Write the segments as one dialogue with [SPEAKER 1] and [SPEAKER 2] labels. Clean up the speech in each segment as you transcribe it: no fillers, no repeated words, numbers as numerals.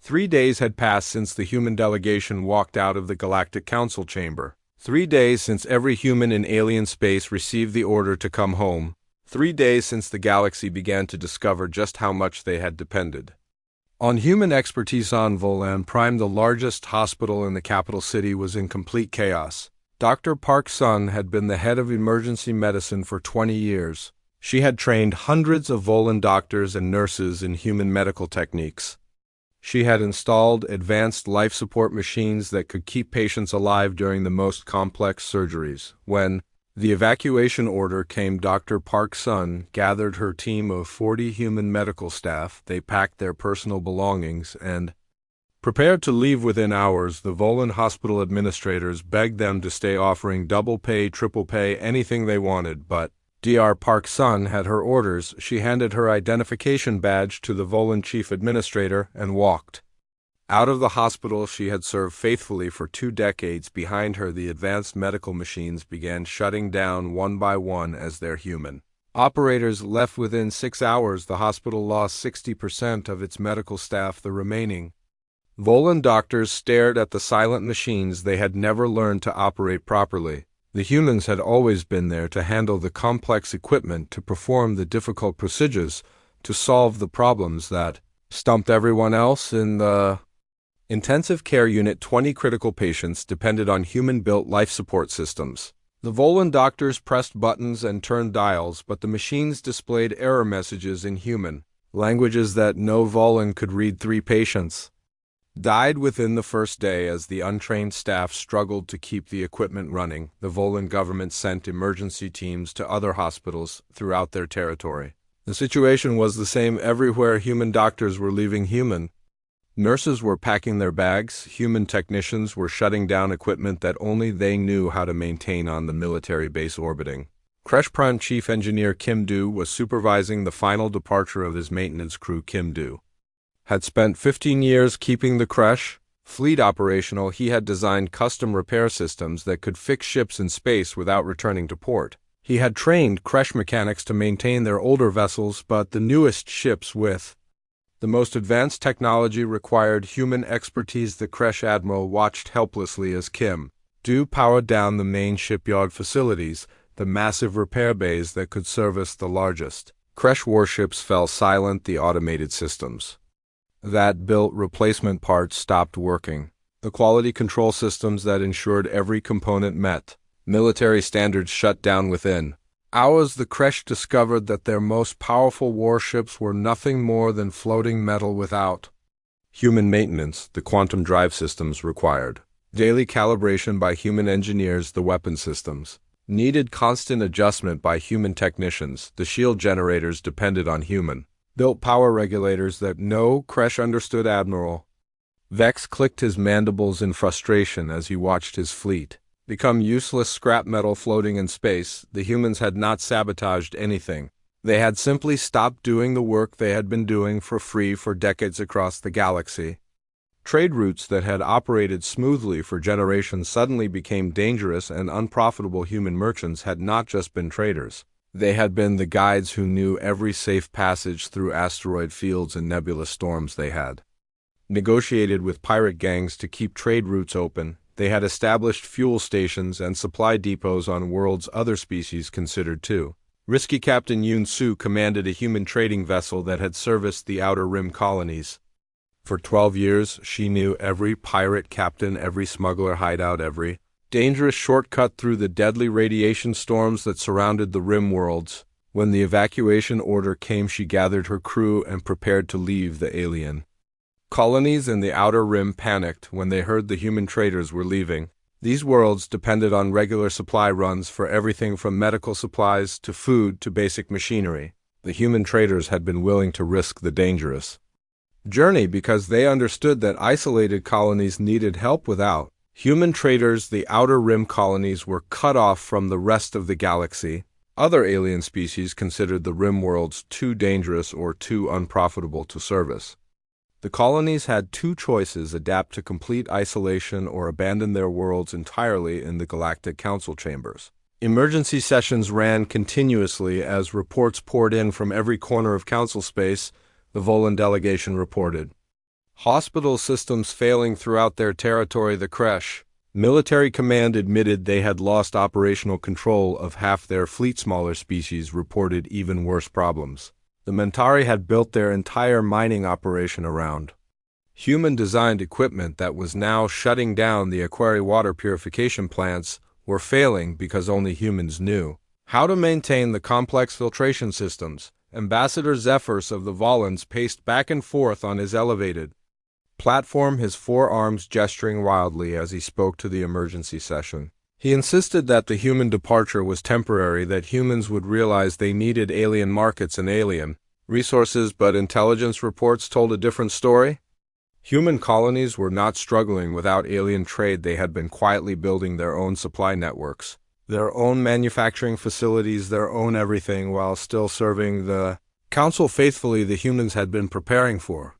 [SPEAKER 1] 3 days had passed since the human delegation walked out of the Galactic Council chamber. 3 days since every human in alien space received the order to come home. 3 days since the galaxy began to discover just how much they had depended on human expertise. On Volan Prime, the largest hospital in the capital city, was in complete chaos. Dr. Park Sun had been the head of emergency medicine for 20 years. She had trained hundreds of Volan doctors and nurses in human medical techniques. She had installed advanced life support machines that could keep patients alive during the most complex surgeries. When the evacuation order came, Dr. Park Sun gathered her team of 40 human medical staff. They packed their personal belongings and prepared to leave within hours. The Volan hospital administrators begged them to stay, offering double pay, triple pay, anything they wanted, but Dr. Park Sun had her orders. She handed her identification badge to the Volan chief administrator and walked out of the hospital she had served faithfully for 2 decades. Behind her, the advanced medical machines began shutting down one by one as their human operators left. Within 6 hours, the hospital lost 60% of its medical staff. The remaining Volan doctors stared at the silent machines they had never learned to operate properly. The humans had always been there to handle the complex equipment, to perform the difficult procedures, to solve the problems that stumped everyone else. In the intensive care unit, 20 critical patients depended on human-built life support systems. The Volan doctors pressed buttons and turned dials, but the machines displayed error messages in human languages that no Volan could read. 3 patients died within the first day as the untrained staff struggled to keep the equipment running. The Volan government sent emergency teams to other hospitals throughout their territory. The situation was the same everywhere. Human doctors were leaving, human nurses were packing their bags, human technicians were shutting down equipment that only they knew how to maintain on the military base orbiting. Crash Prime Chief Engineer Kim Do was supervising the final departure of his maintenance crew. Kim Do had spent 15 years keeping the Crash fleet operational. He had designed custom repair systems that could fix ships in space without returning to port. He had trained Crash mechanics to maintain their older vessels, but the newest ships with the most advanced technology required human expertise. The Crash admiral watched helplessly as Kim Do powered down the main shipyard facilities, the massive repair bays that could service the largest Crash warships fell silent. The automated systems that built replacement parts stopped working. The quality control systems that ensured every component met military standards shut down within hours. The Crash discovered that their most powerful warships were nothing more than floating metal without human maintenance. The quantum drive systems required daily calibration by human engineers. The weapon systems needed constant adjustment by human technicians. The shield generators depended on human-built power regulators that no Crash understood. Admiral Vex clicked his mandibles in frustration as he watched his fleet become useless scrap metal floating in space. The humans had not sabotaged anything. They had simply stopped doing the work they had been doing for free for decades across the galaxy. Trade routes that had operated smoothly for generations suddenly became dangerous and unprofitable. Human merchants had not just been traders. They had been the guides who knew every safe passage through asteroid fields and nebulous storms. They had negotiated with pirate gangs to keep trade routes open. They had established fuel stations and supply depots on worlds other species considered too risky. Captain Yoon Soo commanded a human trading vessel that had serviced the Outer Rim colonies. For 12 years, she knew every pirate captain, every smuggler hideout, every dangerous shortcut through the deadly radiation storms that surrounded the Rim worlds. When the evacuation order came, she gathered her crew and prepared to leave the alien colonies in the Outer Rim. Panicked when they heard the human traders were leaving. These worlds depended on regular supply runs for everything from medical supplies to food to basic machinery. The human traders had been willing to risk the dangerous journey because they understood that isolated colonies needed help. Without human traders, the Outer Rim colonies were cut off from the rest of the galaxy. Other alien species considered the Rim worlds too dangerous or too unprofitable to service. The colonies had 2 choices: adapt to complete isolation or abandon their worlds entirely. In the Galactic Council chambers, emergency sessions ran continuously as reports poured in from every corner of council space. The Volan delegation reported Hospital systems failing throughout their territory. The Kresh military command admitted they had lost operational control of half their fleet. Smaller species reported even worse problems. The Mentari had built their entire mining operation around human-designed equipment that was now shutting down. The Aquari water purification plants were failing because only humans knew how to maintain the complex filtration systems. Ambassador Zephyrs of the Volans paced back and forth on his elevated platform, his forearms gesturing wildly as he spoke to the emergency session. He insisted that the human departure was temporary, that humans would realize they needed alien markets and alien resources, but intelligence reports told a different story. Human colonies were not struggling without alien trade. They had been quietly building their own supply networks, their own manufacturing facilities, their own everything, while still serving the Council faithfully. The humans had been preparing for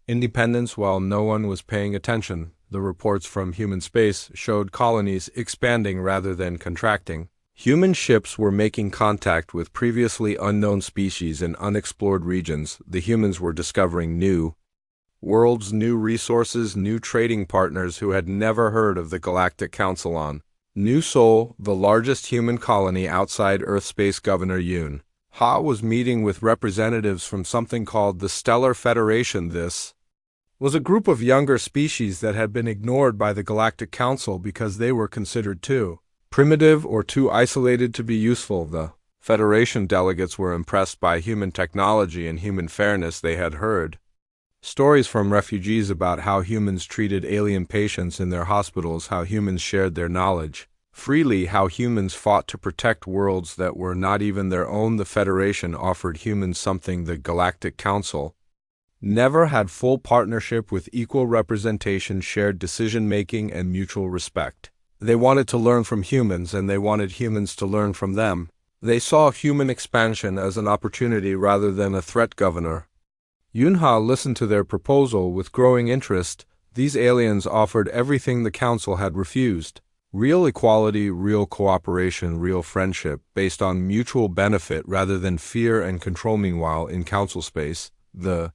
[SPEAKER 1] independence while no one was paying attention. The reports from human space showed colonies expanding rather than contracting. Human ships were making contact with previously unknown species in unexplored regions. The humans were discovering new worlds, new resources, new trading partners who had never heard of the Galactic Council. On New Sol, the largest human colony outside Earth, Space Governor Yoon Ha was meeting with representatives from something called the Stellar Federation. This was a group of younger species that had been ignored by the Galactic Council because they were considered too primitive or too isolated to be useful. The Federation delegates were impressed by human technology and human fairness. They had heard stories from refugees about how humans treated alien patients in their hospitals, how humans shared their knowledge freely, how humans fought to protect worlds that were not even their own. The Federation offered humans something the Galactic Council never had: full partnership with equal representation, shared decision-making, and mutual respect. They wanted to learn from humans, and they wanted humans to learn from them. They saw human expansion as an opportunity rather than a threat. Governor Yunha listened to their proposal with growing interest. These aliens offered everything the Council had refused: real equality, real cooperation, real friendship, based on mutual benefit rather than fear and control. Meanwhile, in Council space, the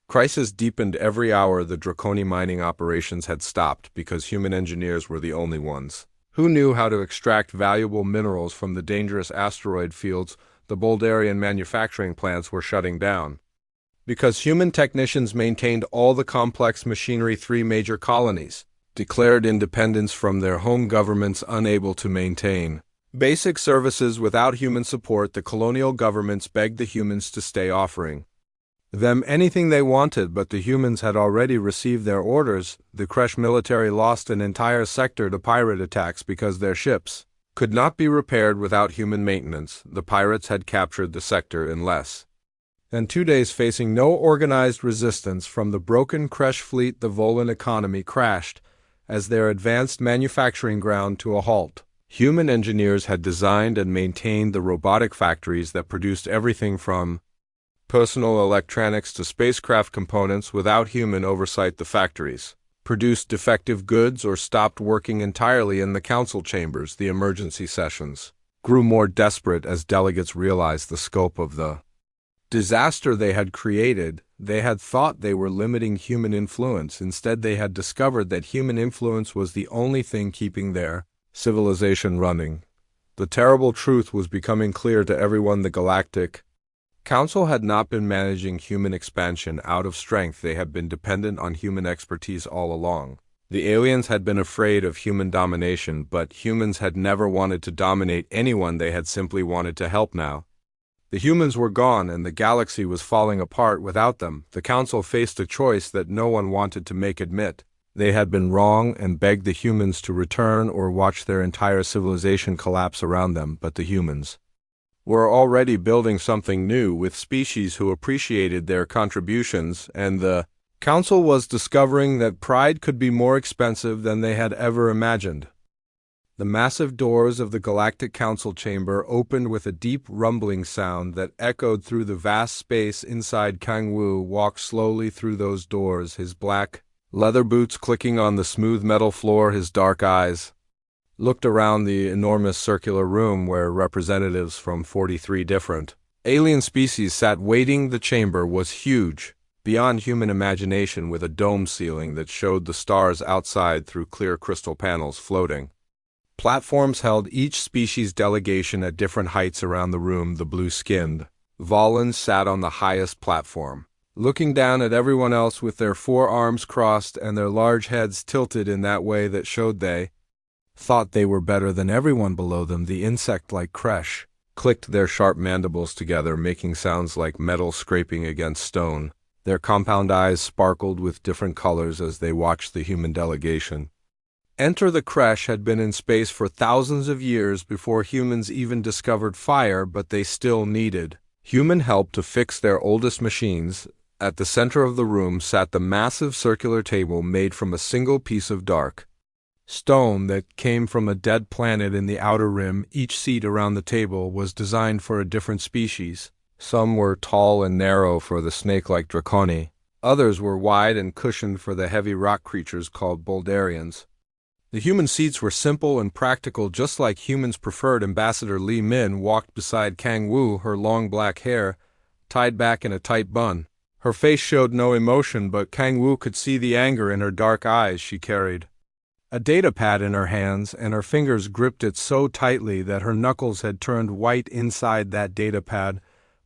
[SPEAKER 1] crisis deepened every hour. The Draconi mining operations had stopped because human engineers were the only ones who knew how to extract valuable minerals from the dangerous asteroid fields. The Boldarian manufacturing plants were shutting down because human technicians maintained all the complex machinery. 3 major colonies declared independence from their home governments, unable to maintain basic services without human support. The colonial governments begged the humans to stay, offering them anything they wanted, but the humans had already received their orders. The Kresh military lost an entire sector to pirate attacks because their ships could not be repaired without human maintenance. The pirates had captured the sector in less than 2 days, facing no organized resistance from the broken Kresh fleet. The Volan economy crashed as their advanced manufacturing ground to a halt. Human engineers had designed and maintained the robotic factories that produced everything from personal electronics to spacecraft components. Without human oversight, the factories produced defective goods or stopped working entirely. In the Council chambers, the emergency sessions grew more desperate as delegates realized the scope of the disaster they had created. They had thought they were limiting human influence. Instead, they had discovered that human influence was the only thing keeping their civilization running. The terrible truth was becoming clear to everyone. The Galactic Council had not been managing human expansion out of strength. They had been dependent on human expertise all along. The aliens had been afraid of human domination, but humans had never wanted to dominate anyone. They had simply wanted to help. Now the humans were gone, and the galaxy was falling apart without them. The Council faced a choice that no one wanted to make admit. They had been wrong and begged the humans to return or watch their entire civilization collapse around them, but the humans were already building something new with species who appreciated their contributions, and the Council was discovering that pride could be more expensive than they had ever imagined. The massive doors of the Galactic Council chamber opened with a deep rumbling sound that echoed through the vast space inside. Kang Wu walked slowly through those doors, his black leather boots clicking on the smooth metal floor. His dark eyes looked around the enormous circular room where representatives from 43 different alien species sat waiting. The chamber was huge, beyond human imagination, with a dome ceiling that showed the stars outside through clear crystal panels floating. Platforms held each species delegation at different heights around the room. The blue-skinned Volans sat on the highest platform, looking down at everyone else with their forearms crossed and their large heads tilted in that way that showed they thought they were better than everyone below them. The insect-like Kresh clicked their sharp mandibles together, making sounds like metal scraping against stone. Their compound eyes sparkled with different colors as they watched the human delegation. Enter the Kresh had been in space for thousands of years before humans even discovered fire, but they still needed human help to fix their oldest machines. At the center of the room sat the massive circular table made from a single piece of dark stone that came from a dead planet in the outer rim. Each seat around the table was designed for a different species. Some were tall and narrow for the snake-like Draconi. Others were wide and cushioned for the heavy rock creatures called Boldarians. The human seats were simple and practical, just like humans preferred. Ambassador Li Min walked beside Kang Wu, her long black hair tied back in a tight bun. Her face showed no emotion, but Kang Wu could see the anger in her dark eyes. She carried a data pad in her hands, and her fingers gripped it so tightly that her knuckles had turned white. Inside that data pad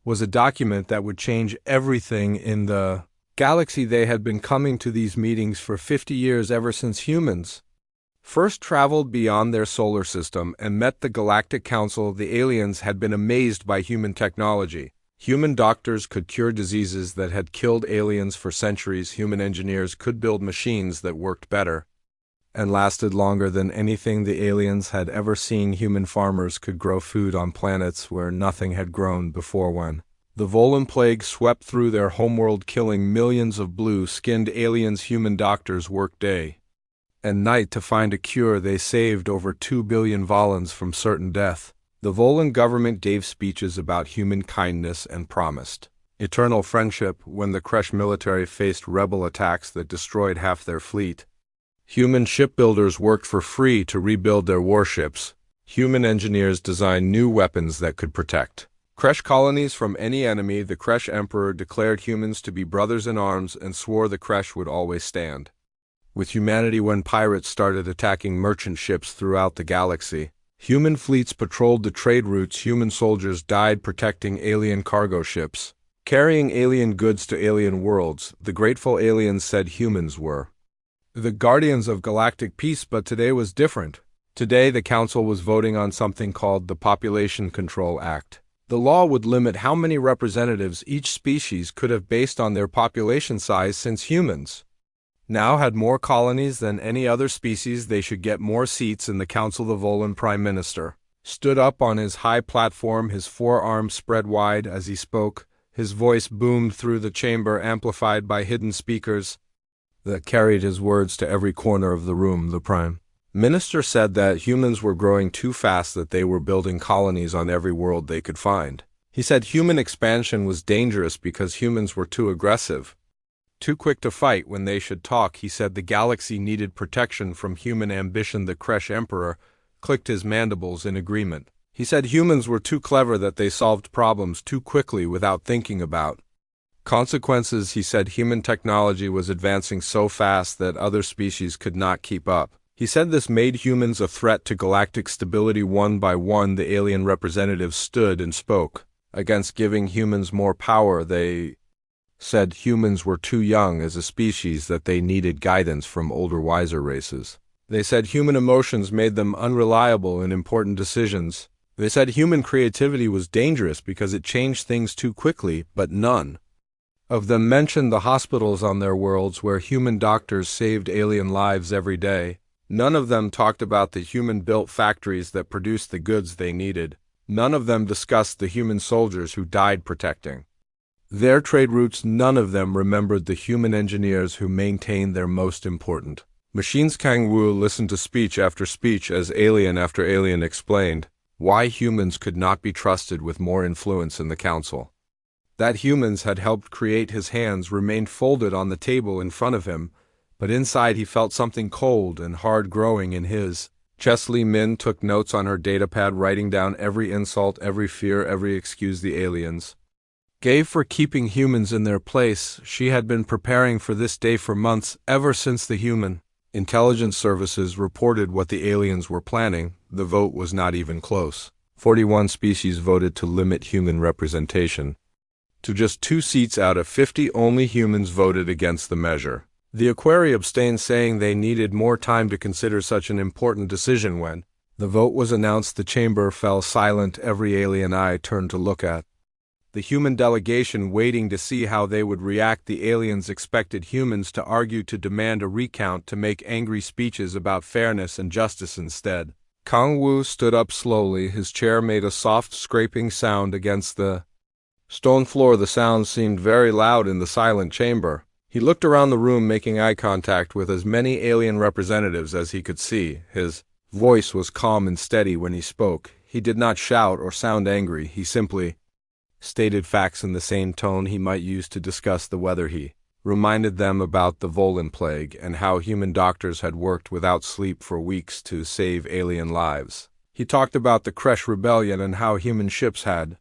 [SPEAKER 1] was a document that would change everything in the galaxy. They had been coming to these meetings for 50 years, ever since humans first traveled beyond their solar system and met the Galactic Council. The aliens had been amazed by human technology. Human doctors could cure diseases that had killed aliens for centuries. Human engineers could build machines that worked better and lasted longer than anything the aliens had ever seen. Human farmers could grow food on planets where nothing had grown before. When the Volan plague swept through their homeworld, killing millions of blue-skinned aliens, human doctors worked day and night to find a cure. They saved over 2 billion Volans from certain death. The Volan government gave speeches about human kindness and promised eternal friendship when the Kresh military faced rebel attacks that destroyed half their fleet. Human shipbuilders worked for free to rebuild their warships. Human engineers designed new weapons that could protect Kresh colonies from any enemy. The Kresh Emperor declared humans to be brothers in arms and swore the Kresh would always stand with humanity. When pirates started attacking merchant ships throughout the galaxy, human fleets patrolled the trade routes. Human soldiers died protecting alien cargo ships, carrying alien goods to alien worlds. The grateful aliens said humans were the guardians of galactic peace, but today was different. Today the council was voting on something called the Population Control Act. The law would limit how many representatives each species could have based on their population size. Since humans now had more colonies than any other species, they should get more seats in the council. The Volan Prime Minister stood up on his high platform, his forearms spread wide as he spoke. His voice boomed through the chamber, amplified by hidden speakers that carried his words to every corner of the room. The Prime Minister said that humans were growing too fast, that they were building colonies on every world they could find. He said human expansion was dangerous because humans were too aggressive, too quick to fight when they should talk. He said the galaxy needed protection from human ambition. The Kresh Emperor clicked his mandibles in agreement. He said humans were too clever, that they solved problems too quickly without thinking about consequences. He said human technology was advancing so fast that other species could not keep up. He said this made humans a threat to galactic stability. One by one, the alien representatives stood and spoke against giving humans more power. They said humans were too young as a species, that they needed guidance from older, wiser races. They said human emotions made them unreliable in important decisions. They said human creativity was dangerous because it changed things too quickly, but none of them mentioned the hospitals on their worlds where human doctors saved alien lives every day. None of them talked about the human-built factories that produced the goods they needed. None of them discussed the human soldiers who died protecting their trade routes. None of them remembered the human engineers who maintained their most important machines. Kang Wu listened to speech after speech as alien after alien explained why humans could not be trusted with more influence in the council. That humans had helped create. His hands remained folded on the table in front of him, but inside he felt something cold and hard growing in his chest. Li Min took notes on her datapad, writing down every insult, every fear, every excuse. The aliens gave for keeping humans in their place. She had been preparing for this day for months, ever since the human intelligence services reported what the aliens were planning. The vote was not even close. 41 species voted to limit human representation to just 2 seats out of 50. Only humans voted against the measure. The Equerry abstained, saying they needed more time to consider such an important decision. When the vote was announced, the chamber fell silent. Every alien eye turned to look at the human delegation, waiting to see how they would react. The aliens expected humans to argue, to demand a recount, to make angry speeches about fairness and justice. Instead, Kang Wu stood up slowly. His chair made a soft scraping sound against the stone floor. The sound seemed very loud in the silent chamber. He looked around the room, making eye contact with as many alien representatives as he could see. His voice was calm and steady when he spoke. He did not shout or sound angry. He simply stated facts in the same tone he might use to discuss the weather. He reminded them about the Volan plague and how human doctors had worked without sleep for weeks to save alien lives. He talked about the Kresh rebellion and how human ships had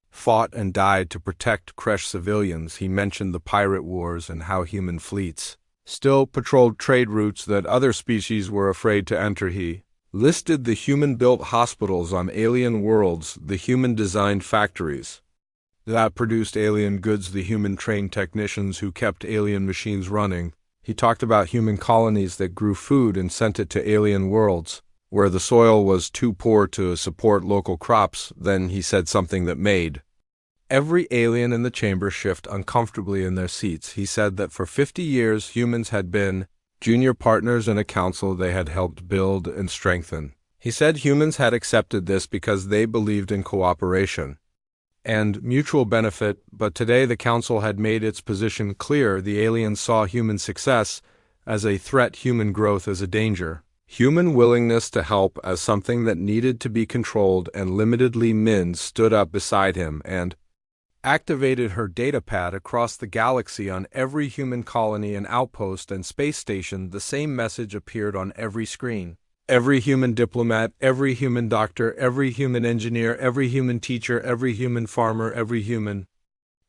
[SPEAKER 1] fought and died to protect Kresh civilians. He mentioned the pirate wars and how human fleets still patrolled trade routes that other species were afraid to enter. He listed the human-built hospitals on alien worlds, the human-designed factories that produced alien goods, the human-trained technicians who kept alien machines running. He talked about human colonies that grew food and sent it to alien worlds, where the soil was too poor to support local crops. Then he said something that made every alien in the chamber shift uncomfortably in their seats. He said that for 50 years humans had been junior partners in a council they had helped build and strengthen. He said humans had accepted this because they believed in cooperation and mutual benefit, but today the council had made its position clear. The aliens saw human success as a threat, human growth as a danger, human willingness to help as something that needed to be controlled, and limitedly. Min stood up beside him and activated her datapad. Across the galaxy, on every human colony and outpost and space station, the same message appeared on every screen. Every human diplomat, every human doctor, every human engineer, every human teacher, every human farmer, every human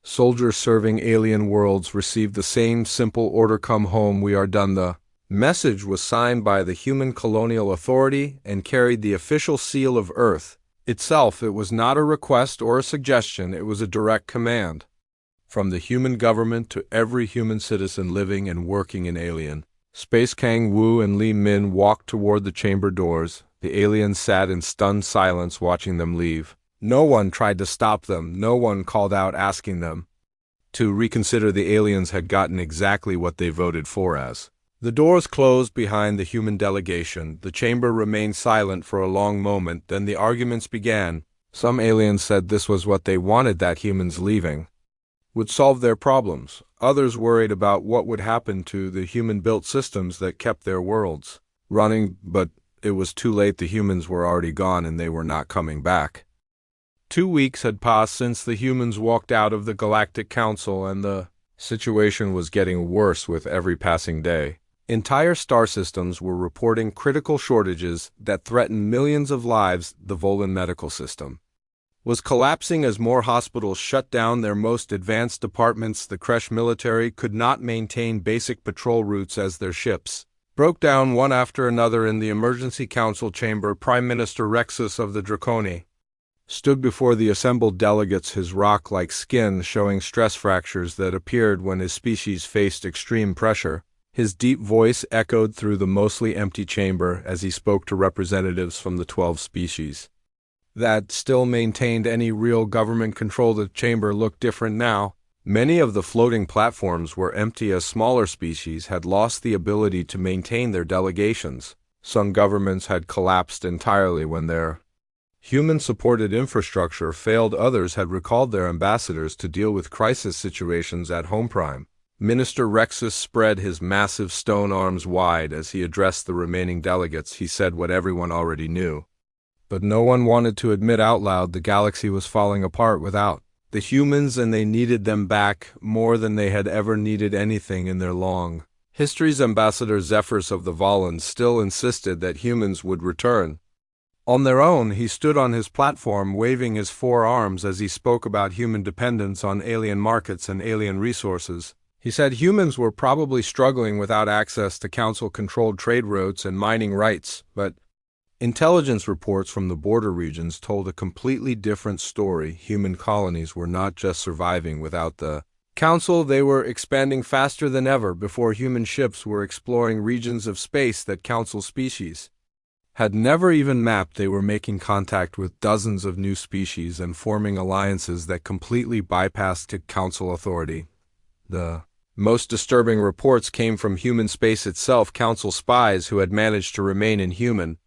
[SPEAKER 1] soldier serving alien worlds received the same simple order: come home, we are done. The message was signed by the human colonial authority and carried the official seal of Earth itself. It was not a request or a suggestion, it was a direct command from the human government to every human citizen living and working in alien space. Kang Wu and Li Min walked toward the chamber doors. The aliens sat in stunned silence, watching them leave. No one tried to stop them. No one called out asking them to reconsider. The aliens had gotten exactly what they voted for. As the doors closed behind the human delegation, the chamber remained silent for a long moment. Then the arguments began. Some aliens said this was what they wanted, that humans leaving would solve their problems. Others worried about what would happen to the human-built systems that kept their worlds running, but it was too late. The humans were already gone and they were not coming back. 2 weeks had passed since the humans walked out of the Galactic Council, and the situation was getting worse with every passing day. Entire star systems were reporting critical shortages that threatened millions of lives. The Volan medical system was collapsing as more hospitals shut down their most advanced departments. The Kresh military could not maintain basic patrol routes as their ships broke down one after another. In the emergency council chamber, Prime Minister Rexus of the Draconi stood before the assembled delegates, his rock-like skin showing stress fractures that appeared when his species faced extreme pressure. His deep voice echoed through the mostly empty chamber as he spoke to representatives from the 12 species that still maintained any real government control. The chamber looked different now. Many of the floating platforms were empty as smaller species had lost the ability to maintain their delegations. Some governments had collapsed entirely when their human-supported infrastructure failed. Others had recalled their ambassadors to deal with crisis situations at home. Prime Minister Rexus spread his massive stone arms wide as he addressed the remaining delegates. He said what everyone already knew, but no one wanted to admit out loud. The galaxy was falling apart without the humans, and they needed them back more than they had ever needed anything in their long histories. Ambassador Zephyrs of the Volans still insisted that humans would return On their own, he stood on his platform waving his four arms as he spoke about human dependence on alien markets and alien resources. He said humans were probably struggling without access to council-controlled trade routes and mining rights, but intelligence reports from the border regions told a completely different story. Human colonies were not just surviving without the council, they were expanding faster than ever before human ships were exploring regions of space that council species had never even mapped. They were making contact with dozens of new species and forming alliances that completely bypassed council authority. The most disturbing reports came from human space itself. Council spies who had managed to remain in human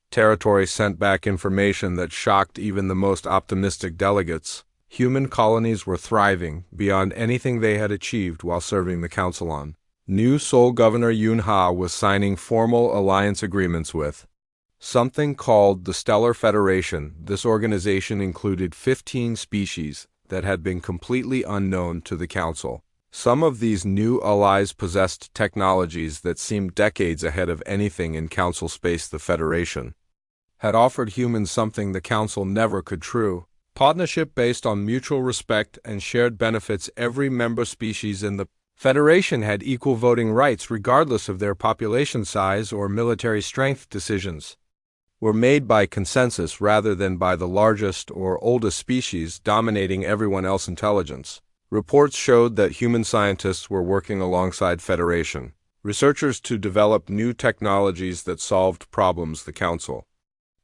[SPEAKER 1] territory sent back information that shocked even the most optimistic delegates. Human colonies were thriving beyond anything they had achieved while serving the council on. New Seoul Governor Yoon Ha was signing formal alliance agreements with something called the Stellar Federation. This organization included 15 species that had been completely unknown to the council. Some of these new allies possessed technologies that seemed decades ahead of anything in council space. The Federation had offered humans something the council never could: true partnership based on mutual respect and shared benefits. Every member species in the Federation had equal voting rights regardless of their population size or military strength. Decisions were made by consensus rather than by the largest or oldest species dominating everyone else's intelligence. Reports showed that human scientists were working alongside Federation researchers to develop new technologies that solved problems the Council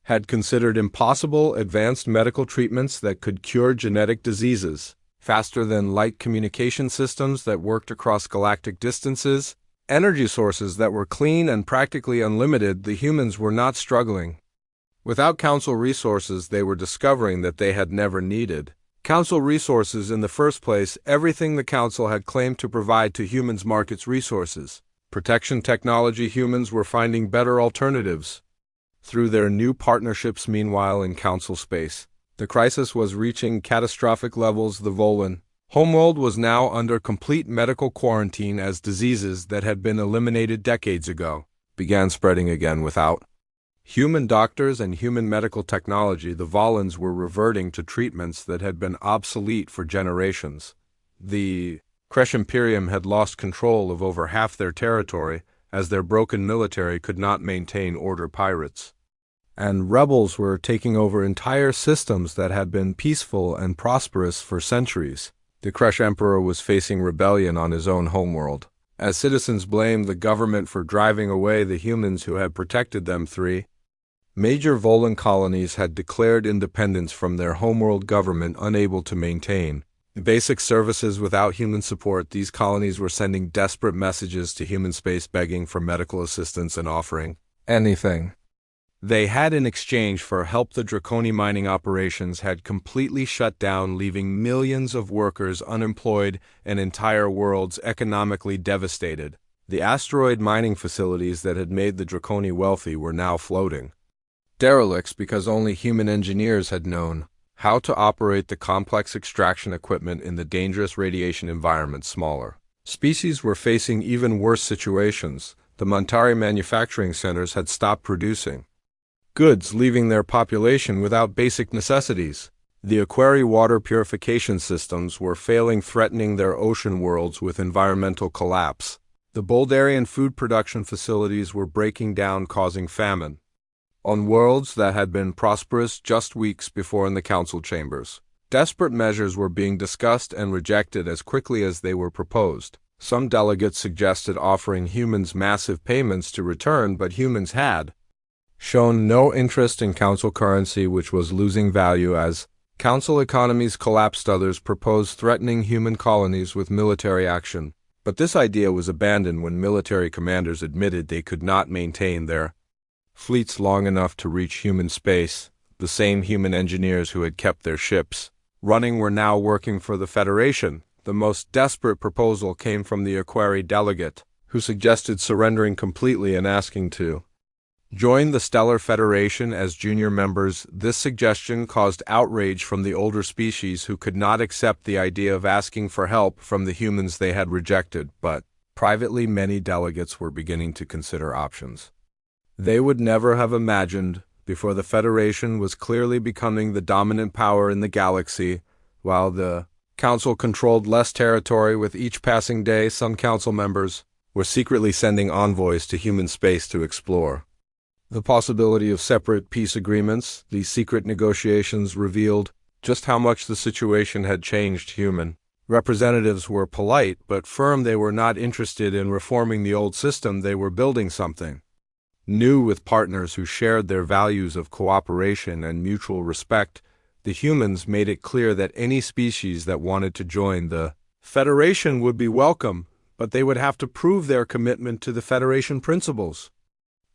[SPEAKER 1] had considered impossible. Advanced medical treatments that could cure genetic diseases faster than light, communication systems that worked across galactic distances, energy sources that were clean and practically unlimited. The humans were not struggling without Council resources. They were discovering that they had never needed Council resources in the first place. Everything the Council had claimed to provide to humans: markets, resources, protection, technology. Humans were finding better alternatives through their new partnerships. Meanwhile, in Council space, the crisis was reaching catastrophic levels. The Volan homeworld was now under complete medical quarantine as diseases that had been eliminated decades ago began spreading again. Without human doctors and human medical technology, the Volans were reverting to treatments that had been obsolete for generations. The Kresh Imperium had lost control of over half their territory as their broken military could not maintain order. Pirates and rebels were taking over entire systems that had been peaceful and prosperous for centuries. The Kresh Emperor was facing rebellion on his own homeworld, as citizens blamed the government for driving away the humans who had protected them. Three major Volan colonies had declared independence from their homeworld government, unable to maintain basic services without human support. These colonies were sending desperate messages to human space, begging for medical assistance and offering anything they had in exchange for help. The Draconi mining operations had completely shut down, leaving millions of workers unemployed and entire worlds economically devastated. The asteroid mining facilities that had made the Draconi wealthy were now floating derelicts because only human engineers had known how to operate the complex extraction equipment in the dangerous radiation environment. Smaller species were facing even worse situations. The Montari manufacturing centers had stopped producing goods, leaving their population without basic necessities. The Aquari water purification systems were failing, threatening their ocean worlds with environmental collapse. The Boldarian food production facilities were breaking down, causing famine on worlds that had been prosperous just weeks before. In the Council chambers, desperate measures were being discussed and rejected as quickly as they were proposed. Some delegates suggested offering humans massive payments to return, but humans had shown no interest in Council currency, which was losing value as Council economies collapsed. Others proposed threatening human colonies with military action, but this idea was abandoned when military commanders admitted they could not maintain their fleets long enough to reach human space. The same human engineers who had kept their ships running were now working for the Federation. The most desperate proposal came from the Aquari delegate, who suggested surrendering completely and asking to join the Stellar Federation as junior members. This suggestion caused outrage from the older species, who could not accept the idea of asking for help from the humans they had rejected. But privately, many delegates were beginning to consider options they would never have imagined before the Federation was clearly becoming the dominant power in the galaxy, while the Council controlled less territory with each passing day. Some Council members were secretly sending envoys to human space to explore the possibility of separate peace agreements. These secret negotiations revealed just how much the situation had changed. Human representatives were polite but firm. They were not interested in reforming the old system. They were building something new with partners who shared their values of cooperation and mutual respect. The humans made it clear that any species that wanted to join the Federation would be welcome, but they would have to prove their commitment to the Federation principles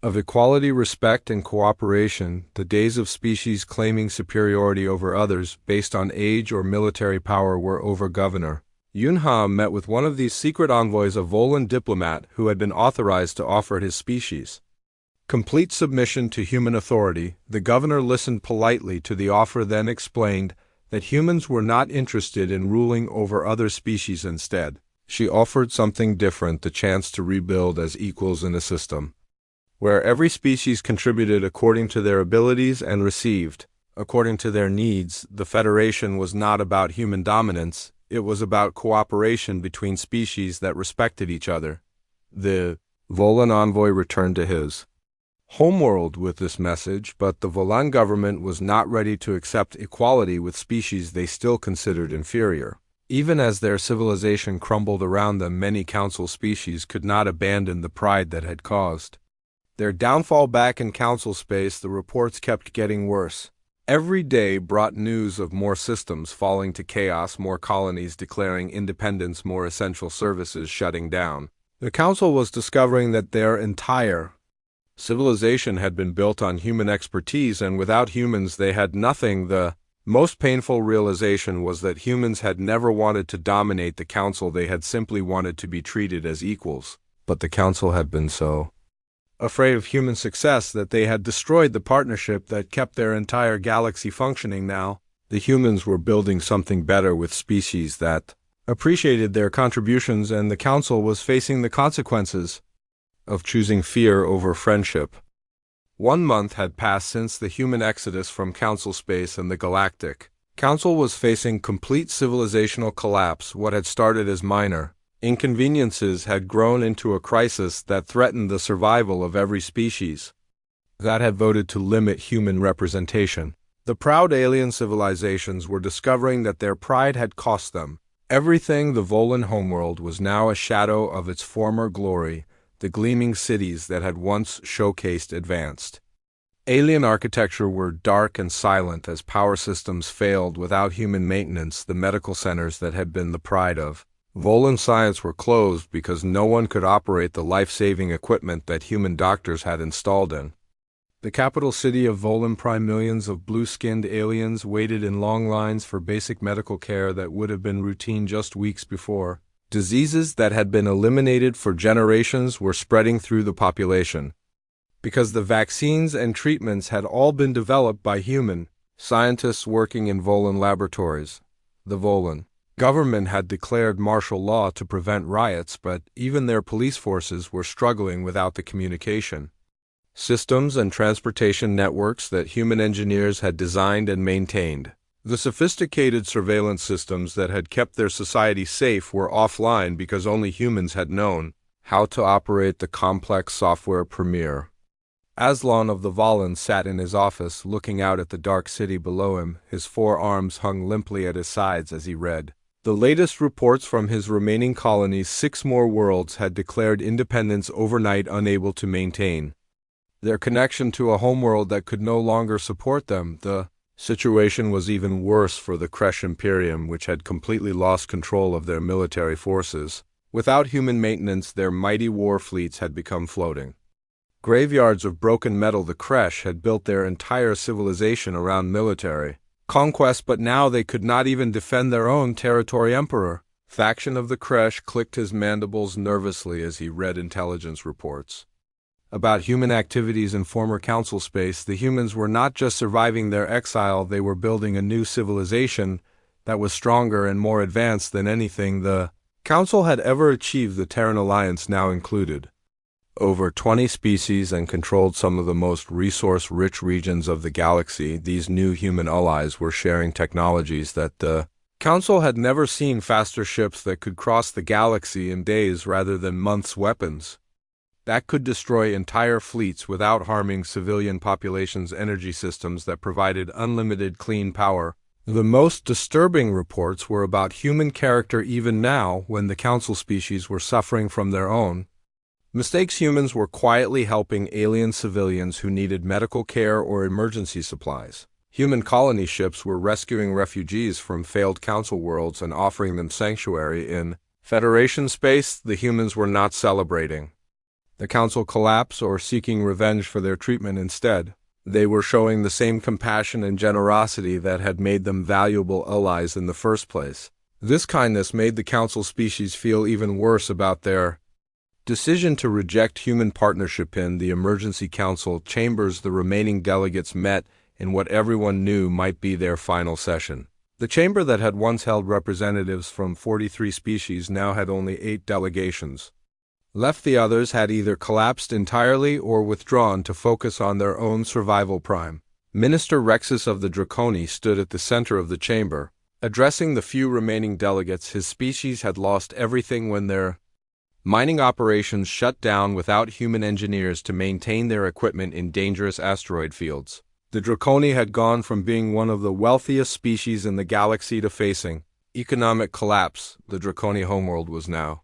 [SPEAKER 1] of equality, respect, and cooperation. The days of species claiming superiority over others based on age or military power were over. Governor Yunha met with one of these secret envoys, a Volan diplomat who had been authorized to offer his species complete submission to human authority. The governor listened politely to the offer, then explained that humans were not interested in ruling over other species. Instead, she offered something different: the chance to rebuild as equals in a system where every species contributed according to their abilities and received according to their needs. The Federation was not about human dominance, it was about cooperation between species that respected each other. The Volan envoy returned to his homeworld with this message, but the Volan government was not ready to accept equality with species they still considered inferior. Even as their civilization crumbled around them, many council species could not abandon the pride that had caused their downfall. Back in council space, the reports kept getting worse. Every day brought news of more systems falling to chaos, more colonies declaring independence, more essential services shutting down. The council was discovering that their entire civilization had been built on human expertise, and without humans they had nothing. The most painful realization was that humans had never wanted to dominate the council. They had simply wanted to be treated as equals. But the council had been so afraid of human success that they had destroyed the partnership that kept their entire galaxy functioning. Now, the humans were building something better with species that appreciated their contributions, and the council was facing the consequences of choosing fear over friendship. 1 month had passed since the human exodus from council space, and the galactic council was facing complete civilizational collapse. What had started as minor inconveniences had grown into a crisis that threatened the survival of every species that had voted to limit human representation. The proud alien civilizations were discovering that their pride had cost them everything. The Volan homeworld was now a shadow of its former glory. The gleaming cities that had once showcased advanced alien architecture were dark and silent as power systems failed without human maintenance. The medical centers that had been the pride of Volan science were closed because no one could operate the life-saving equipment that human doctors had installed in the capital city of Volan Prime. Millions of blue-skinned aliens waited in long lines for basic medical care that would have been routine just weeks before. Diseases that had been eliminated for generations were spreading through the population because the vaccines and treatments had all been developed by human scientists working in Volan laboratories. The Volan government had declared martial law to prevent riots, but even their police forces were struggling without the communication systems and transportation networks that human engineers had designed and maintained. The sophisticated surveillance systems that had kept their society safe were offline because only humans had known how to operate the complex software. Premier Aslan of the Volan sat in his office, looking out at the dark city below him. His 4 arms hung limply at his sides as he read the latest reports from his remaining colonies. 6 more worlds had declared independence overnight, unable to maintain their connection to a homeworld that could no longer support them. The situation was even worse for the Kresh Imperium, which had completely lost control of their military forces. Without human maintenance, their mighty war fleets had become floating graveyards of broken metal. The Kresh had built their entire civilization around military conquest, but now they could not even defend their own territory. Emperor faction of the Kresh clicked his mandibles nervously as he read intelligence reports about human activities in former council space. The humans were not just surviving their exile, they were building a new civilization that was stronger and more advanced than anything the council had ever achieved. The Terran Alliance now included over 20 species and controlled some of the most resource-rich regions of the galaxy. These new human allies were sharing technologies that the Council had never seen: faster ships that could cross the galaxy in days rather than months, weapons that could destroy entire fleets without harming civilian populations, energy systems that provided unlimited clean power. The most disturbing reports were about human character. Even now, when the Council species were suffering from their own mistakes, humans were quietly helping alien civilians who needed medical care or emergency supplies. Human colony ships were rescuing refugees from failed Council worlds and offering them sanctuary in Federation space. The humans were not celebrating the Council collapse or seeking revenge for their treatment. Instead, they were showing the same compassion and generosity that had made them valuable allies in the first place. This kindness made the Council species feel even worse about their decision to reject human partnership. In the emergency council chambers, the remaining delegates met in what everyone knew might be their final session. The chamber that had once held representatives from 43 species now had only 8 delegations left. The others had either collapsed entirely or withdrawn to focus on their own survival. Prime Minister Rexus of the Draconi stood at the center of the chamber, addressing the few remaining delegates. His species had lost everything when their mining operations shut down without human engineers to maintain their equipment in dangerous asteroid fields. The Draconi had gone from being one of the wealthiest species in the galaxy to facing economic collapse. The Draconi homeworld was now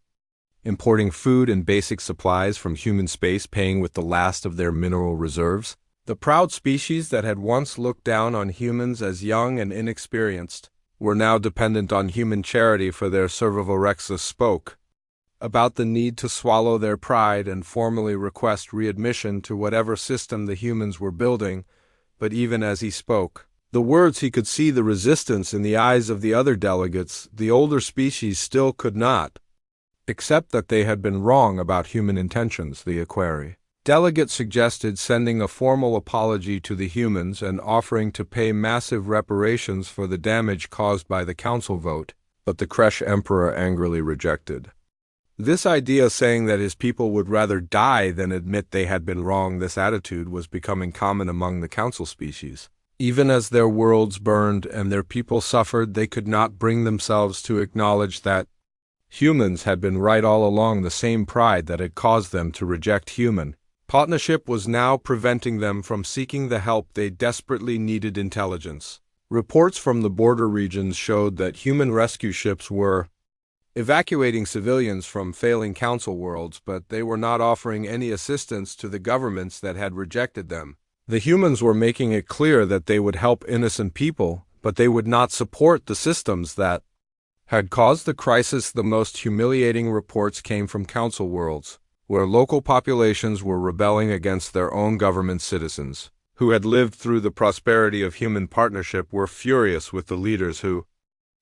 [SPEAKER 1] importing food and basic supplies from human space, paying with the last of their mineral reserves. The proud species that had once looked down on humans as young and inexperienced were now dependent on human charity for their survival. Rexus spoke about the need to swallow their pride and formally request readmission to whatever system the humans were building. But even as he spoke the words, he could see the resistance in the eyes of the other delegates. The older species still could not accept that they had been wrong about human intentions. The Aquari delegate suggested sending a formal apology to the humans and offering to pay massive reparations for the damage caused by the Council vote, but the Kresh Emperor angrily rejected this idea, saying that his people would rather die than admit they had been wrong. This attitude was becoming common among the Council species. Even as their worlds burned and their people suffered, they could not bring themselves to acknowledge that humans had been right all along. The same pride that had caused them to reject human partnership was now preventing them from seeking the help they desperately needed. Intelligence reports from the border regions showed that human rescue ships were evacuating civilians from failing Council worlds, but they were not offering any assistance to the governments that had rejected them. The humans were making it clear that they would help innocent people, but they would not support the systems that had caused the crisis. The most humiliating reports came from Council worlds, where local populations were rebelling against their own government. Citizens who had lived through the prosperity of human partnership were furious with the leaders who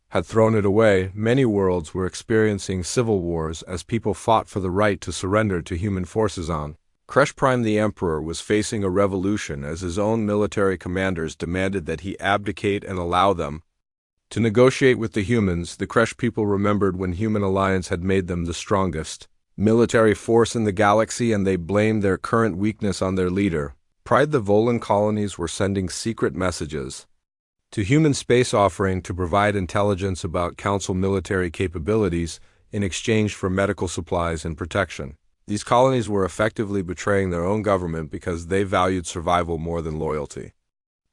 [SPEAKER 1] had thrown it away. Many worlds were experiencing civil wars as people fought for the right to surrender to human forces. On Kresh Prime, the Emperor was facing a revolution as his own military commanders demanded that he abdicate and allow them to negotiate with the humans. The Kresh people remembered when Human Alliance had made them the strongest military force in the galaxy, and they blamed their current weakness on their leader. Pride. The Volan colonies were sending secret messages to human space, offering to provide intelligence about Council military capabilities in exchange for medical supplies and protection. These colonies were effectively betraying their own government because they valued survival more than loyalty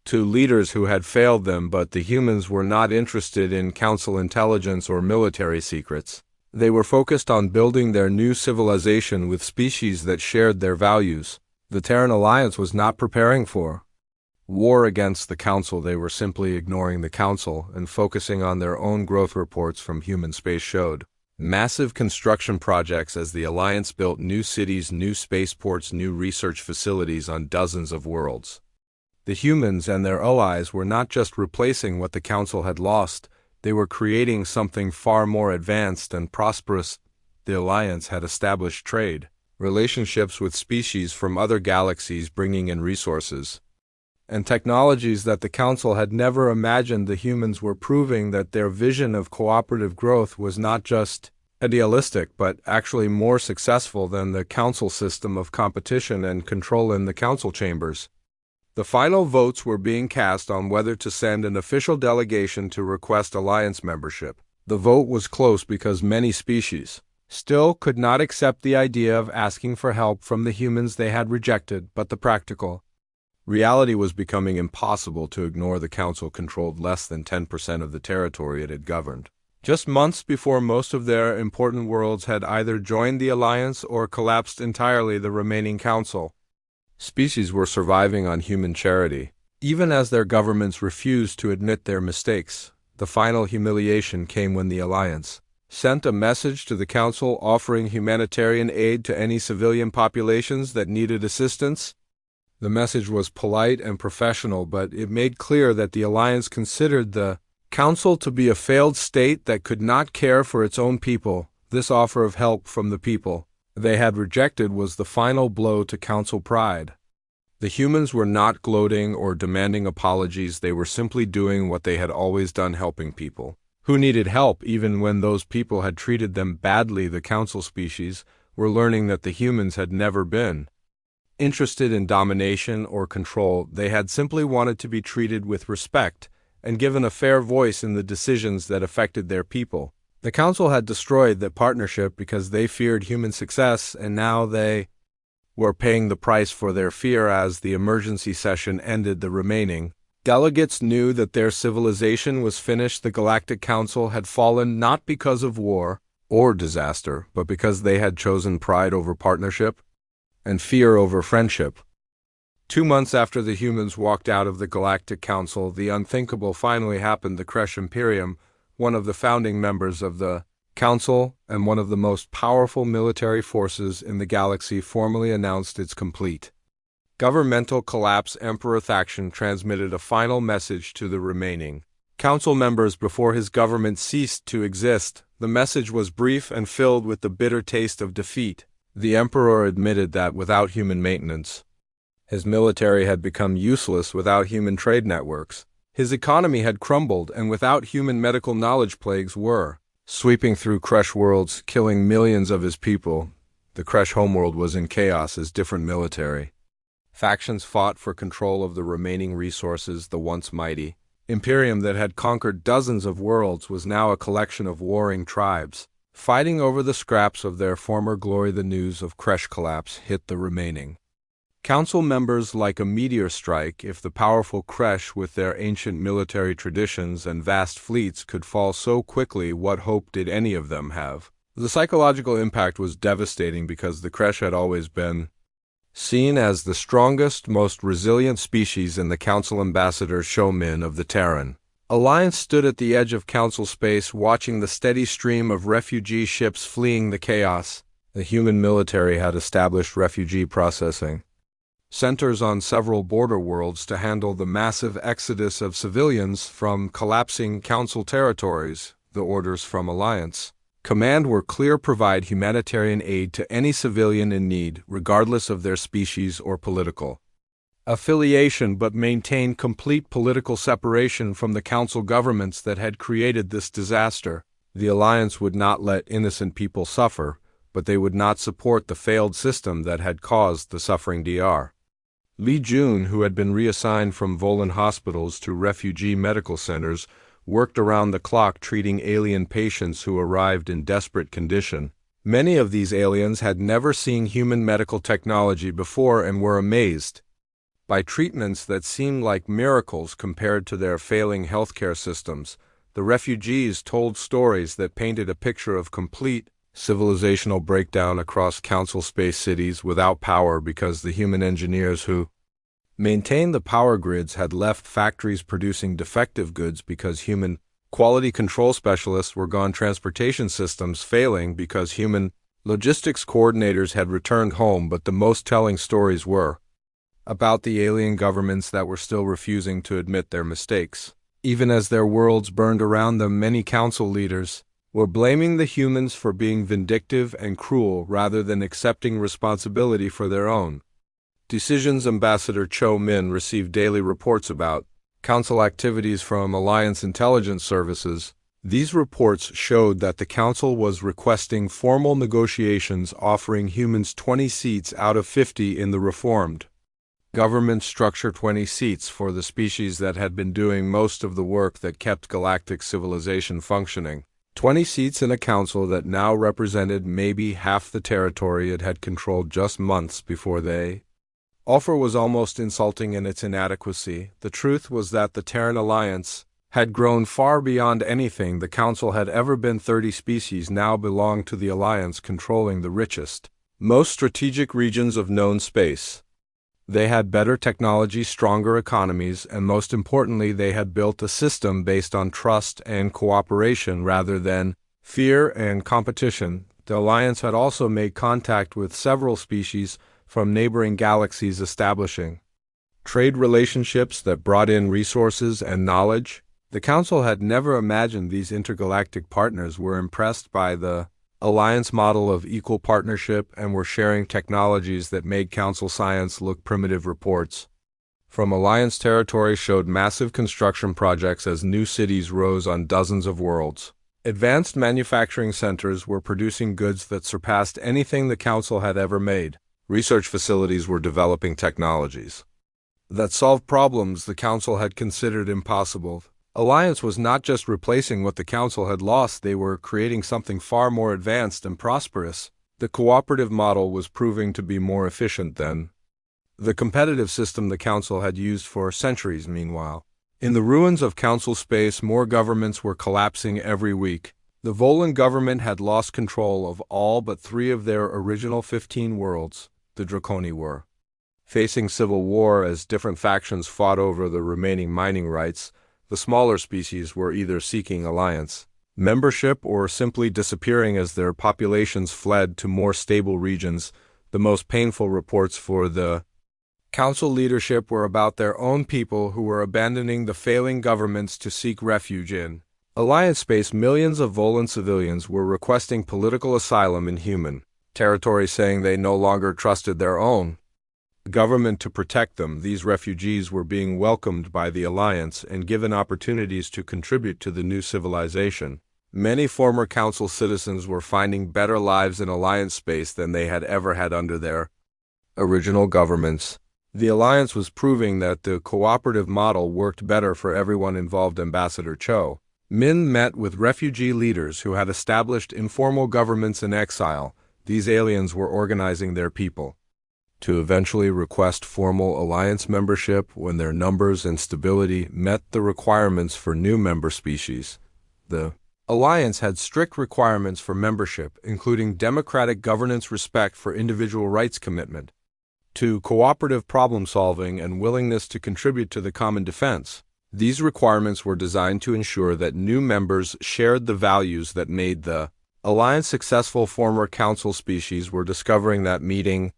[SPEAKER 1] to leaders who had failed them. But the humans were not interested in Council intelligence or military secrets. They were focused on building their new civilization with species that shared their values. The Terran Alliance was not preparing for war against the Council. They were simply ignoring the Council and focusing on their own growth. Reports from human space showed massive construction projects as the Alliance built new cities, new spaceports, new research facilities on dozens of worlds. The humans and their allies were not just replacing what the Council had lost, they were creating something far more advanced and prosperous. The Alliance had established trade relationships with species from other galaxies, bringing in resources and technologies that the Council had never imagined. The humans were proving that their vision of cooperative growth was not just idealistic but actually more successful than the council system of competition and control in the council chambers. The final votes were being cast on whether to send an official delegation to request alliance membership. The vote was close because many species still could not accept the idea of asking for help from the humans they had rejected, but the practical reality was becoming impossible to ignore. The council controlled less than 10% of the territory it had governed. Just months before most of their important worlds had either joined the alliance or collapsed entirely, the remaining council species were surviving on human charity. Even as their governments refused to admit their mistakes, the final humiliation came when the alliance sent a message to the council offering humanitarian aid to any civilian populations that needed assistance. The message was polite and professional, but it made clear that the alliance considered the council to be a failed state that could not care for its own people. This offer of help from the people they had rejected was the final blow to council pride. The humans were not gloating or demanding apologies. They were simply doing what they had always done, helping people who needed help, even when those people had treated them badly. The council species were learning that the humans had never been interested in domination or control. They had simply wanted to be treated with respect and given a fair voice in the decisions that affected their people. The council had destroyed the partnership because they feared human success, and now they were paying the price for their fear. As the emergency session ended, the remaining delegates knew that their civilization was finished. The Galactic Council had fallen not because of war or disaster, but because they had chosen pride over partnership and fear over friendship. 2 months after the humans walked out of the Galactic Council, the unthinkable finally happened. The Kresh Imperium, one of the founding members of the Council and one of the most powerful military forces in the galaxy, formally announced its complete governmental collapse. Emperor Thaction transmitted a final message to the remaining council members before his government ceased to exist. The message was brief and filled with the bitter taste of defeat. The emperor admitted that without human maintenance, his military had become useless. Without human trade networks, his economy had crumbled, and without human medical knowledge, plagues were sweeping through Kresh worlds, killing millions of his people. The Kresh homeworld was in chaos as different military factions fought for control of the remaining resources. The once mighty imperium that had conquered dozens of worlds was now a collection of warring tribes, fighting over the scraps of their former glory. The news of Kresh collapse hit the remaining council members like a meteor strike. If the powerful Kresh, with their ancient military traditions and vast fleets, could fall so quickly, what hope did any of them have? The psychological impact was devastating because the Kresh had always been seen as the strongest, most resilient species in the council. Ambassador Showmin of the Terran Alliance stood at the edge of council space, watching the steady stream of refugee ships fleeing the chaos. The human military had established refugee processing centers on several border worlds to handle the massive exodus of civilians from collapsing council territories. The orders from Alliance Command were clear: provide humanitarian aid to any civilian in need, regardless of their species or political affiliation, but maintain complete political separation from the council governments that had created this disaster. The Alliance would not let innocent people suffer, but they would not support the failed system that had caused the suffering. Dr. Li Jun, who had been reassigned from Volan hospitals to refugee medical centers, worked around the clock treating alien patients who arrived in desperate condition. Many of these aliens had never seen human medical technology before and were amazed by treatments that seemed like miracles compared to their failing healthcare systems. The refugees told stories that painted a picture of complete civilizational breakdown across council space cities without power because the human engineers who maintained the power grids had left factories producing defective goods because human quality control specialists were gone, transportation systems failing because human logistics coordinators had returned home. But the most telling stories were about the alien governments that were still refusing to admit their mistakes. Even as their worlds burned around them, many council leaders were blaming the humans for being vindictive and cruel rather than accepting responsibility for their own decisions. Ambassador Cho Min received daily reports about council activities from Alliance intelligence services. These reports showed that the Council was requesting formal negotiations offering humans 20 seats out of 50 in the reformed government structure, 20 seats for the species that had been doing most of the work that kept galactic civilization functioning. 20 seats in a council that now represented maybe half the territory it had controlled just months before they. Offer was almost insulting in its inadequacy. The truth was that the Terran Alliance had grown far beyond anything the Council had ever been. 30 species now belonged to the Alliance, controlling the richest, most strategic regions of known space. They had better technology, stronger economies, and most importantly, they had built a system based on trust and cooperation rather than fear and competition. The Alliance had also made contact with several species from neighboring galaxies, establishing trade relationships that brought in resources and knowledge. The Council had never imagined these intergalactic partners were impressed by the Alliance model of equal partnership and were sharing technologies that made Council science look primitive. Reports from Alliance territory showed massive construction projects as new cities rose on dozens of worlds. Advanced manufacturing centers were producing goods that surpassed anything the Council had ever made. Research facilities were developing technologies that solved problems the Council had considered impossible. Alliance was not just replacing what the Council had lost, they were creating something far more advanced and prosperous. The cooperative model was proving to be more efficient than the competitive system the Council had used for centuries. Meanwhile, in the ruins of Council space, more governments were collapsing every week. The Volan government had lost control of all but 3 of their original 15 worlds. The Draconi were facing civil war as different factions fought over the remaining mining rights. The smaller species were either seeking Alliance membership or simply disappearing as their populations fled to more stable regions. The most painful reports for the Council leadership were about their own people who were abandoning the failing governments to seek refuge in Alliance space. Millions of Volan civilians were requesting political asylum in human territory, saying they no longer trusted their own government to protect them. These refugees were being welcomed by the Alliance and given opportunities to contribute to the new civilization. Many former Council citizens were finding better lives in Alliance space than they had ever had under their original governments. The Alliance was proving that the cooperative model worked better for everyone involved. Ambassador Cho Min met with refugee leaders who had established informal governments in exile. These aliens were organizing their people to eventually request formal Alliance membership when their numbers and stability met the requirements for new member species. The Alliance had strict requirements for membership, including democratic governance, respect for individual rights, commitment to cooperative problem-solving, and willingness to contribute to the common defense. These requirements were designed to ensure that new members shared the values that made the Alliance successful. Former Council species were discovering that meeting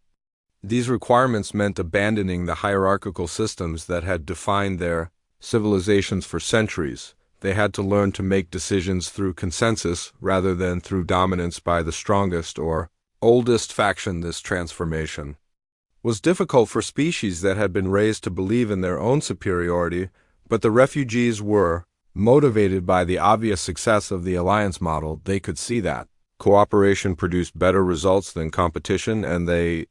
[SPEAKER 1] these requirements meant abandoning the hierarchical systems that had defined their civilizations for centuries. They had to learn to make decisions through consensus rather than through dominance by the strongest or oldest faction. This transformation was difficult for species that had been raised to believe in their own superiority, but the refugees were motivated by the obvious success of the Alliance model. They could see that cooperation produced better results than competition, and they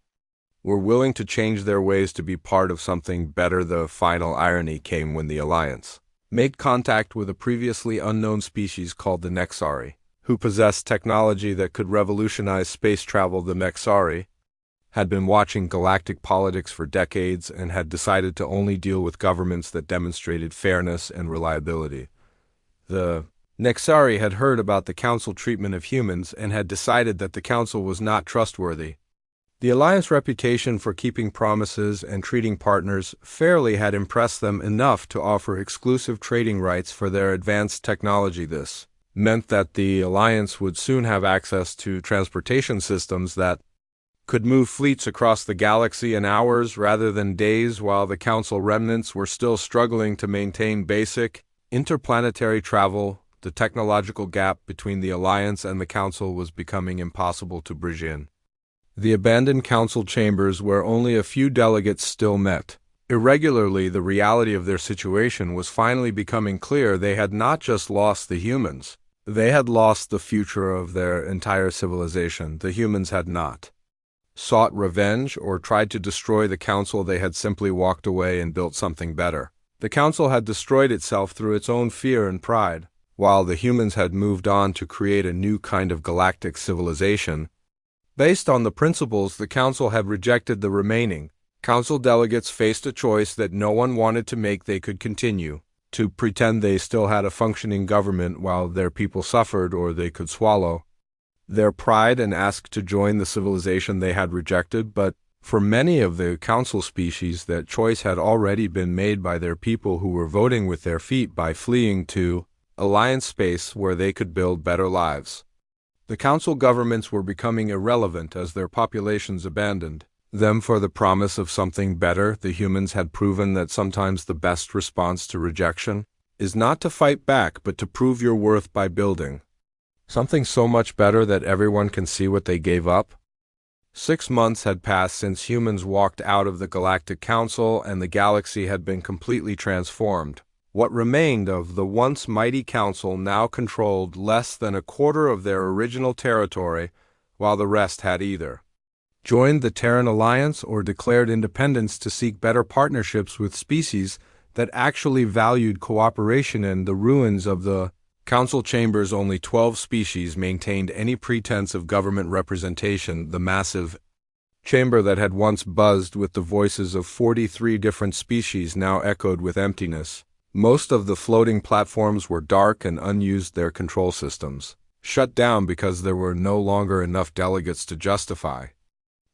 [SPEAKER 1] were willing to change their ways to be part of something better. The final irony came when the Alliance made contact with a previously unknown species called the Nexari, who possessed technology that could revolutionize space travel. The Nexari had been watching galactic politics for decades and had decided to only deal with governments that demonstrated fairness and reliability. The Nexari had heard about the Council treatment of humans and had decided that the Council was not trustworthy. The Alliance reputation for keeping promises and treating partners fairly had impressed them enough to offer exclusive trading rights for their advanced technology. This meant that the Alliance would soon have access to transportation systems that could move fleets across the galaxy in hours rather than days, while the Council remnants were still struggling to maintain basic interplanetary travel. The technological gap between the Alliance and the Council was becoming impossible to bridge in the abandoned Council chambers where only a few delegates still met irregularly. The reality of their situation was finally becoming clear. They had not just lost the humans They had lost the future of their entire civilization. The humans had not sought revenge or tried to destroy the council. They had simply walked away and built something better. The council had destroyed itself through its own fear and pride, while the humans had moved on to create a new kind of galactic civilization. Based on the principles the council had rejected, the remaining council delegates faced a choice that no one wanted to make. They could continue to pretend they still had a functioning government while their people suffered, or they could swallow their pride and ask to join the civilization they had rejected. But for many of the council species, that choice had already been made by their people, who were voting with their feet by fleeing to Alliance space where they could build better lives. The council governments were becoming irrelevant as their populations abandoned them for the promise of something better. The humans had proven that sometimes the best response to rejection is not to fight back, but to prove your worth by building something so much better that everyone can see what they gave up. 6 months had passed since humans walked out of the Galactic Council, and the galaxy had been completely transformed. What remained of the once mighty council now controlled less than a quarter of their original territory, while the rest had either joined the Terran Alliance or declared independence to seek better partnerships with species that actually valued cooperation. In the ruins of the council chambers, only 12 species maintained any pretense of government representation. The massive chamber that had once buzzed with the voices of 43 different species now echoed with emptiness. Most of the floating platforms were dark and unused, their control systems shut down because there were no longer enough delegates to justify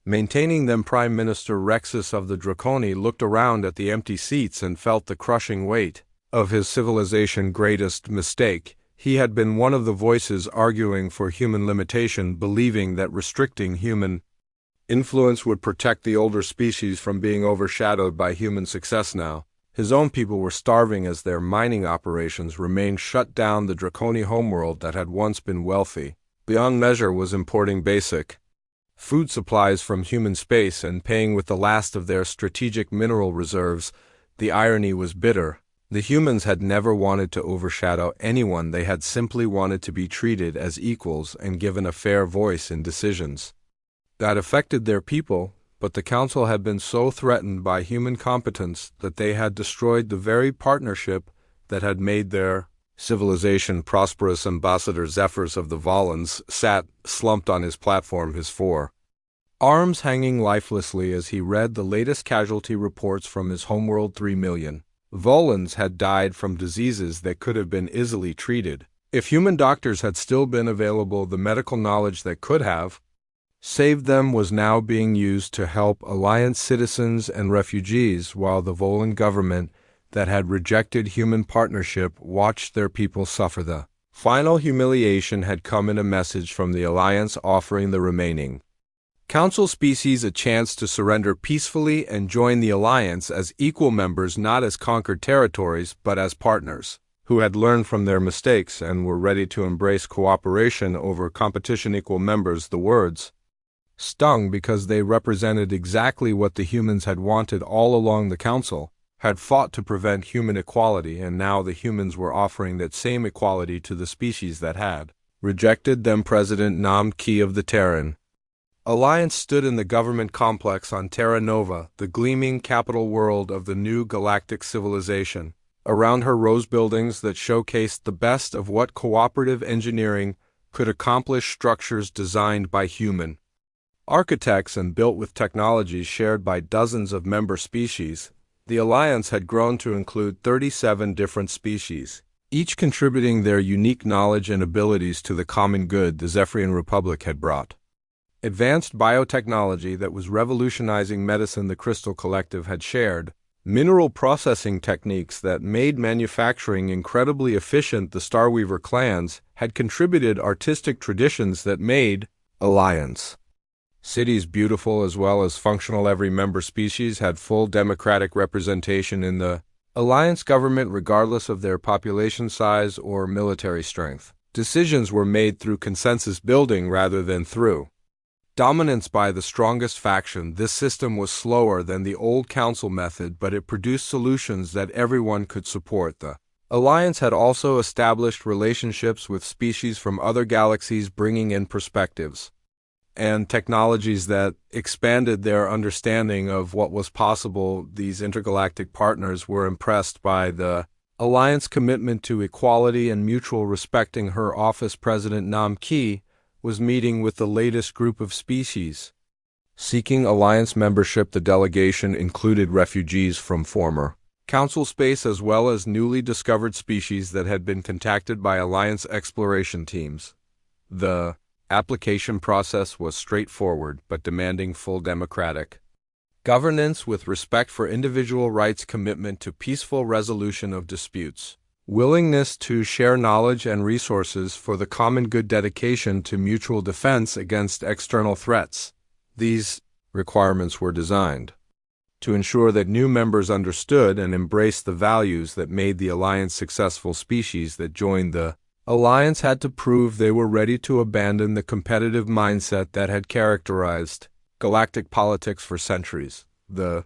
[SPEAKER 1] maintaining them. Prime Minister Rexus of the Draconi looked around at the empty seats and felt the crushing weight of his civilization's greatest mistake. He had been one of the voices arguing for human limitation, believing that restricting human influence would protect the older species from being overshadowed by human success. Now, his own people were starving as their mining operations remained shut down. The Draconi homeworld that had once been wealthy beyond measure was importing basic food supplies from human space and paying with the last of their strategic mineral reserves. The irony was bitter. The humans had never wanted to overshadow anyone. They had simply wanted to be treated as equals and given a fair voice in decisions that affected their people. But the council had been so threatened by human competence that they had destroyed the very partnership that had made their civilization prosperous. Ambassador Zephyrs of the Volans sat slumped on his platform, his arms hanging lifelessly as he read the latest casualty reports from his homeworld. 3 million Volans had died from diseases that could have been easily treated if human doctors had still been available. The medical knowledge that could have saved them was now being used to help Alliance citizens and refugees, while the Volan government that had rejected human partnership watched their people suffer. The final humiliation had come in a message from the Alliance offering the remaining council species a chance to surrender peacefully and join the Alliance as equal members, not as conquered territories, but as partners who had learned from their mistakes and were ready to embrace cooperation over competition. Equal members. The words stung because they represented exactly what the humans had wanted all along. The council had fought to prevent human equality, and now the humans were offering that same equality to the species that had rejected them. President Nam Ki of the Terran Alliance stood in the government complex on Terra Nova, the gleaming capital world of the new galactic civilization. Around her rose buildings that showcased the best of what cooperative engineering could accomplish, structures designed by human architects and built with technologies shared by dozens of member species. The Alliance had grown to include 37 different species, each contributing their unique knowledge and abilities to the common good. The Zephyrian Republic had brought advanced biotechnology that was revolutionizing medicine. The Crystal Collective had shared mineral processing techniques that made manufacturing incredibly efficient. The Starweaver clans had contributed artistic traditions that made Alliance cities beautiful as well as functional. Every member species had full democratic representation in the Alliance government, regardless of their population size or military strength. Decisions were made through consensus building rather than through dominance by the strongest faction. This system was slower than the old council method, but it produced solutions that everyone could support. The Alliance had also established relationships with species from other galaxies, bringing in perspectives and technologies that expanded their understanding of what was possible. These intergalactic partners were impressed by the Alliance commitment to equality and mutual respect. Her office president Nam Ki was meeting with the latest group of species seeking Alliance membership. The delegation included refugees from former Council space as well as newly discovered species that had been contacted by Alliance exploration teams. The application process was straightforward but demanding full democratic governance with respect for individual rights, commitment to peaceful resolution of disputes, willingness to share knowledge and resources for the common good, dedication to mutual defense against external threats. These requirements were designed to ensure that new members understood and embraced the values that made the Alliance successful. Species that joined the Alliance had to prove they were ready to abandon the competitive mindset that had characterized galactic politics for centuries. The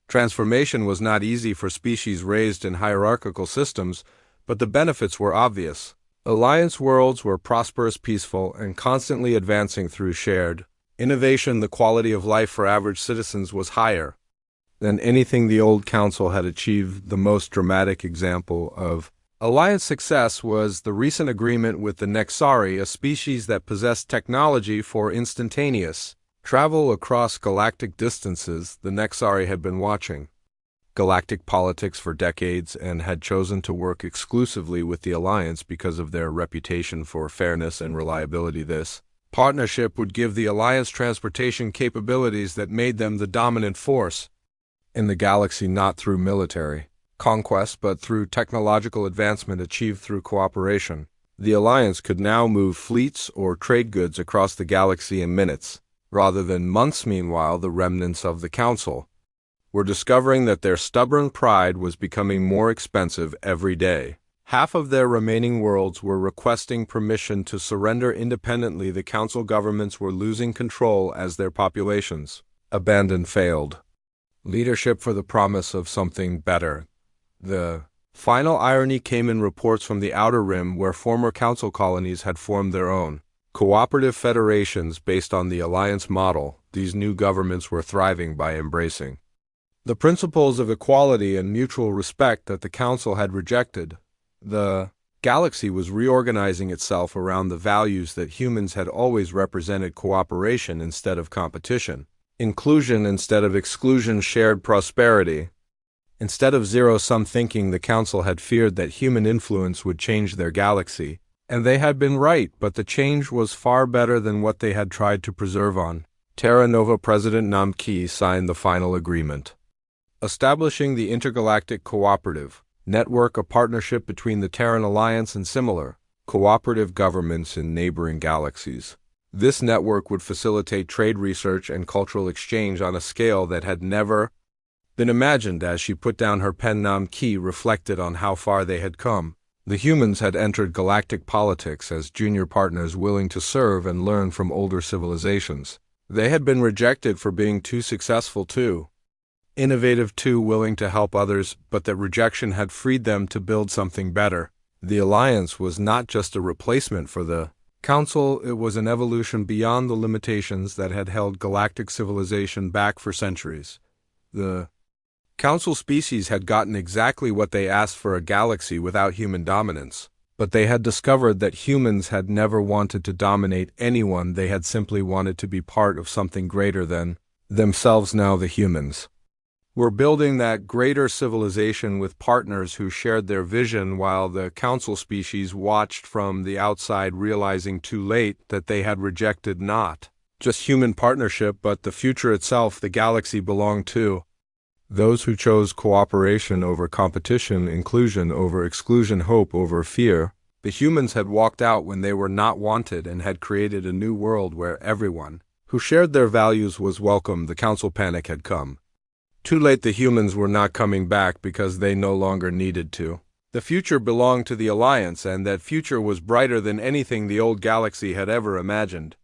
[SPEAKER 1] transformation was not easy for species raised in hierarchical systems, but the benefits were obvious. Alliance worlds were prosperous, peaceful, and constantly advancing through shared innovation. The quality of life for average citizens was higher than anything the old council had achieved. The most dramatic example of Alliance success was the recent agreement with the Nexari, a species that possessed technology for instantaneous travel across galactic distances. The Nexari had been watching galactic politics for decades and had chosen to work exclusively with the Alliance because of their reputation for fairness and reliability. This partnership would give the Alliance transportation capabilities that made them the dominant force in the galaxy, not through military conquest but through technological advancement achieved through cooperation. The Alliance could now move fleets or trade goods across the galaxy in minutes, rather than months. Meanwhile, the remnants of the Council were discovering that their stubborn pride was becoming more expensive every day. Half of their remaining worlds were requesting permission to surrender independently. The Council governments were losing control as their populations abandoned failed leadership for the promise of something better. The final irony came in reports from the Outer Rim, where former Council colonies had formed their own cooperative federations based on the Alliance model. These new governments were thriving by embracing the principles of equality and mutual respect that the Council had rejected. The galaxy was reorganizing itself around the values that humans had always represented: cooperation instead of competition, inclusion instead of exclusion, shared prosperity instead of zero-sum thinking. The Council had feared that human influence would change their galaxy, and they had been right, but the change was far better than what they had tried to preserve. On Terra Nova, President Nam Ki signed the final agreement, establishing the Intergalactic Cooperative Network, a partnership between the Terran Alliance and similar cooperative governments in neighboring galaxies. This network would facilitate trade, research, and cultural exchange on a scale that had never been imagined. As she put down her pen, Nam Ki reflected on how far they had come. The humans had entered galactic politics as junior partners willing to serve and learn from older civilizations. They had been rejected for being too successful, too innovative, too willing to help others, but that rejection had freed them to build something better. The Alliance was not just a replacement for the Council, it was an evolution beyond the limitations that had held galactic civilization back for centuries. The Council species had gotten exactly what they asked for: a galaxy without human dominance. But they had discovered that humans had never wanted to dominate anyone. They had simply wanted to be part of something greater than themselves. Now the humans were building that greater civilization with partners who shared their vision, while the Council species watched from the outside, realizing too late that they had rejected not just human partnership, but the future itself. The galaxy belonged to those who chose cooperation over competition, inclusion over exclusion, hope over fear. The humans had walked out when they were not wanted and had created a new world where everyone who shared their values was welcome. The Council panic had come too late. The humans were not coming back because they no longer needed to. The future belonged to the Alliance, and that future was brighter than anything the old galaxy had ever imagined.